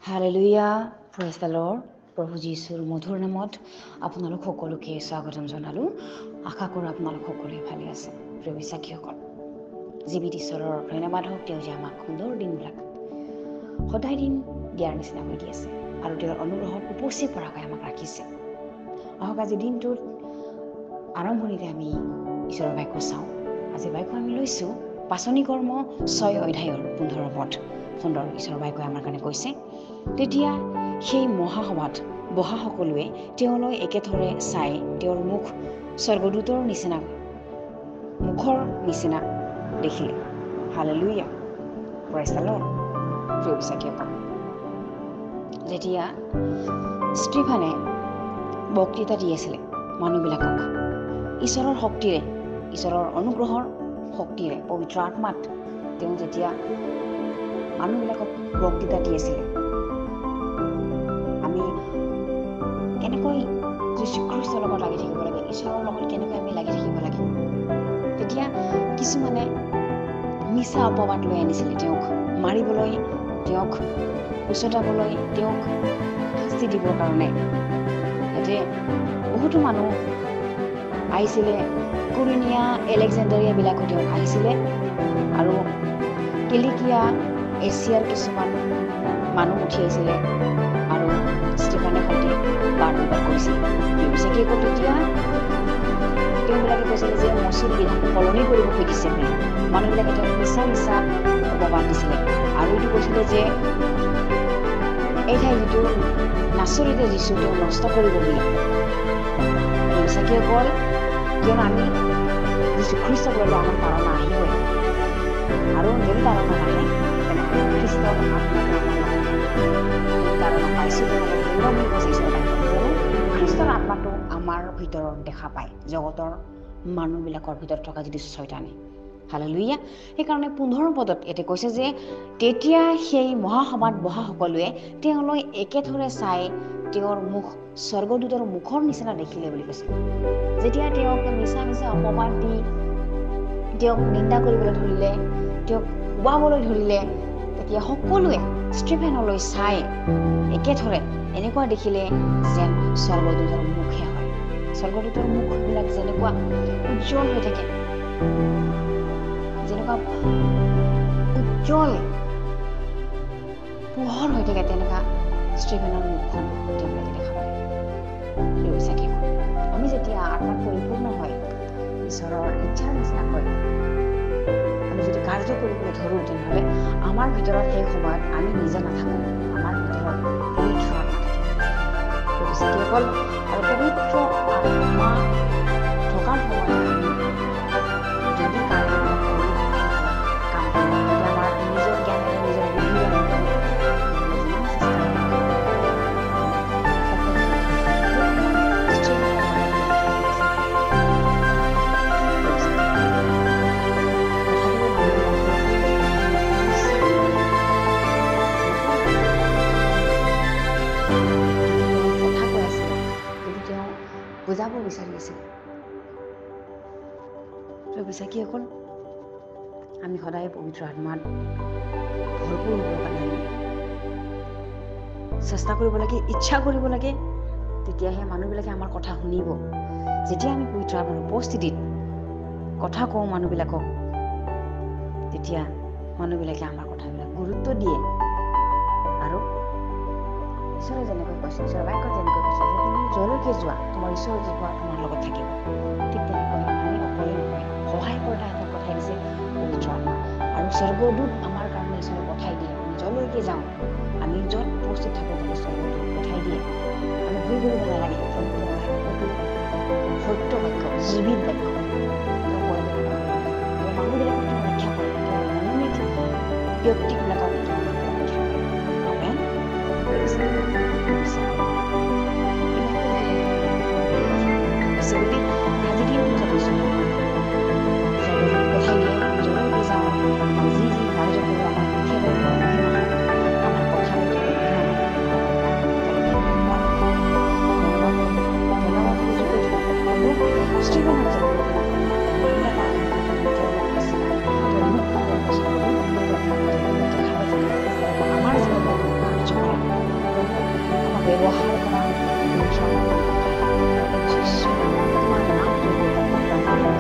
Hallelujah, praise the lord. প্ৰভু যীশুৰ মধুৰ নামত আপোনালোক সকলোকে স্বাগতম জনালোঁ। আশা কৰোঁ আপোনালোক সকলোৱে ভালে আছে। প্ৰিয় বিশ্বাসীসকল, জীৱিত ঈশ্বৰৰ ধন্যবাদ হওক, তেওঁ যে আমাক সুন্দৰ দিনবিলাক সদায় দিন দিয়াৰ নিচিনা হৈ দি আছে আৰু তেওঁৰ অনুগ্ৰহত উপচি পৰাকৈ আমাক ৰাখিছে। আহক আজি দিনটোত আৰম্ভণিতে আমি ঈশ্বৰৰ বাক্য চাওঁ। আজি বাক্য আমি লৈছোঁ পাচনি কৰ্ম 6 অধ্যায়ৰ 15 পদ। সুন্দৰ ঈশ্বৰৰ বাক্যই আমাৰ কাৰণে কৈছে, তেতিয়া সেই মহাসভাত বহা সকলোৱে তেওঁলৈ একেথৰে চাই তেওঁৰ মুখ স্বৰ্গদূতৰ মুখৰ নিচিনা দেখিলে। Hallelujah, praise the lord. প্ৰিয় বিশ্বাসীসকল, যেতিয়া ষ্টিফানে বক্তৃতা দি আছিলে মানুহবিলাকক ঈশ্বৰৰ শক্তিৰে, ঈশ্বৰৰ অনুগ্ৰহৰ শক্তিৰে, পবিত্ৰ আত্মাত তেওঁ যেতিয়া মানুহবিলাকক বক্তৃতা দি আছিলে, আমি কেনেকৈ যীশুখ্ৰীষ্টৰ লগত লাগি থাকিব লাগে, ঈশ্বৰৰ লগত কেনেকৈ আমি লাগি থাকিব লাগে, তেতিয়া কিছুমানে মিছা অপবাদ লৈ আনিছিলে তেওঁক মাৰিবলৈ, তেওঁক উচতাবলৈ, তেওঁক শাস্তি দিবৰ কাৰণে। ইয়াতে বহুতো মানুহ আহিছিলে, কুৰিনিয়া, এলেকজেণ্ডাৰিয়াবিলাকো তেওঁক আহিছিলে আৰু কিলিকিয়া, এছিয়াৰ কিছুমান মানুহ উঠি আহিছিলে আৰু ষ্টিফানৰ সৈতে বাদ বিবাদ কৰিছিলে। বিশ্বাসীসকল, তেতিয়া তেওঁবিলাকে কৈছিলে যে মচুৰ বিধানটো সলনি কৰিব খুজিছে বুলি। মানুহবিলাকে তেওঁক মিছা অপবাদ দিছিলে আৰু এইটো কৈছিলে যে এই ঠাই যিটো নাচৰিতে যিছো তেওঁ নষ্ট কৰিব বুলি। বিশ্বাসীসকল, কিয়নো আমি যীশুখ্ৰীষ্টক ল'লে আমাৰ তাৰণা আহিবই, আৰু যদি তাৰণা নাহে তেনেহ'লে খ্ৰীষ্টৰ তাৰণা পাইছোঁ বুলি কৈছে ঈশ্বৰৰ বাক্যত। খ্ৰীষ্টৰ আত্মাটো আমাৰ ভিতৰত দেখা পায়, জগতৰ মানুহবিলাকৰ ভিতৰত থকা যিটো শয়তানে। হালেলুয়া। সেইকাৰণে 15 পদত এতে কৈছে যে তেতিয়া সেই মহাসভাত বহা সকলোৱে তেওঁলৈ একেথৰে চাই তেওঁৰ মুখ স্বৰ্গদূতৰ মুখৰ নিচিনা দেখিলে বুলি কৈছে। যেতিয়া তেওঁক মিছা অপবাদ দি তেওঁক নিন্দা কৰিবলৈ ধৰিলে, তেওঁক কোবাবলৈ ধৰিলে, তেতিয়া সকলোৱে ষ্টিফেনলৈ চাই একেথৰে এনেকুৱা দেখিলে যেন স্বৰ্গদূতৰ মুখহে হয়। স্বৰ্গদূতৰ মুখবিলাক যেনেকুৱা উজ্জ্বল হৈ থাকে, যেনেকুৱা উজ্জ্বল পোহৰ হৈ থাকে, তেনেকুৱা ষ্টিফেনৰ মুখখন তেওঁলোকে দেখা পায়। আমি যেতিয়া আত্মাত পৰিপূৰ্ণ হয়, ঈশ্বৰৰ ইচ্ছাৰ নিচিনা হয়, আমি যদি কাৰ্য কৰিবলৈ ধৰোঁ, তেনেহ'লে আমাৰ ভিতৰত সেই সময়ত আমি নিজে নাথাকোঁ, আমাৰ ভিতৰত পবিত্ৰ আত্মা থাকে। বিশ্বাসীসকল, আৰু পবিত্ৰ আত্মা থকাৰ সময়ত যদি কাৰ্যবিলাক কৰোঁ, কাম কৰোঁ, তেতিয়া আমাৰ নিজৰ জ্ঞানেৰে, নিজৰ বুদ্ধিৰে বুজাব বিচাৰি আছিল। বিশ্বাসীসকল, আমি সদায় পবিত্ৰ আত্মাত ভৰপূৰ হ'বৰ কাৰণে আমি চেষ্টা কৰিব লাগে, ইচ্ছা কৰিব লাগে, তেতিয়াহে মানুহবিলাকে আমাৰ কথা শুনিব। যেতিয়া আমি পবিত্ৰ আত্মাৰ উপস্থিতিত কথা কওঁ মানুহবিলাকক, তেতিয়া মানুহবিলাকে আমাৰ কথাবিলাক গুৰুত্ব দিয়ে। আৰু ঈশ্বৰে যেনেকৈ কৈছে, ঈশ্বৰৰ বাক্যত যেনেকৈ কৈছে যে তুমি যলৈকে যোৱা তোমাৰ ঈশ্বৰ যোৱা তোমাৰ লগত থাকিব, ঠিক তেনেকৈ আমি অকলে নহয়, সহায় কৰা এটা পঠাই দিছে পবিত্ৰ আত্মা। আৰু স্বৰ্গদূত আমাৰ কাৰণে ঈশ্বৰে পঠাই দিয়ে। আমি যলৈকে যাওঁ, আমি য'ত উপস্থিত থাকোঁ, তাতে স্বৰ্গদূত পঠাই দিয়ে। আমি ভুল কৰিব নালাগে। সত্য বাক্য, জীৱিত বাক্য মানুহবিলাকক তেওঁ ৰক্ষা কৰে, তেওঁ মনোনীত ব্যক্তিবিলাকক তেওঁ ৰক্ষা কৰে। আমেন। আজি দিনটো যথেষ্ট পঠাই দিয়ে। যলৈকে যাওঁ, যি কাৰ্য কৰোঁ, আমাৰ মুখেৰে আমাৰ কথা ষ্টিফেনৰ ব্যৱহাৰ কৰা যিছু তোমাৰ নামটো সকলো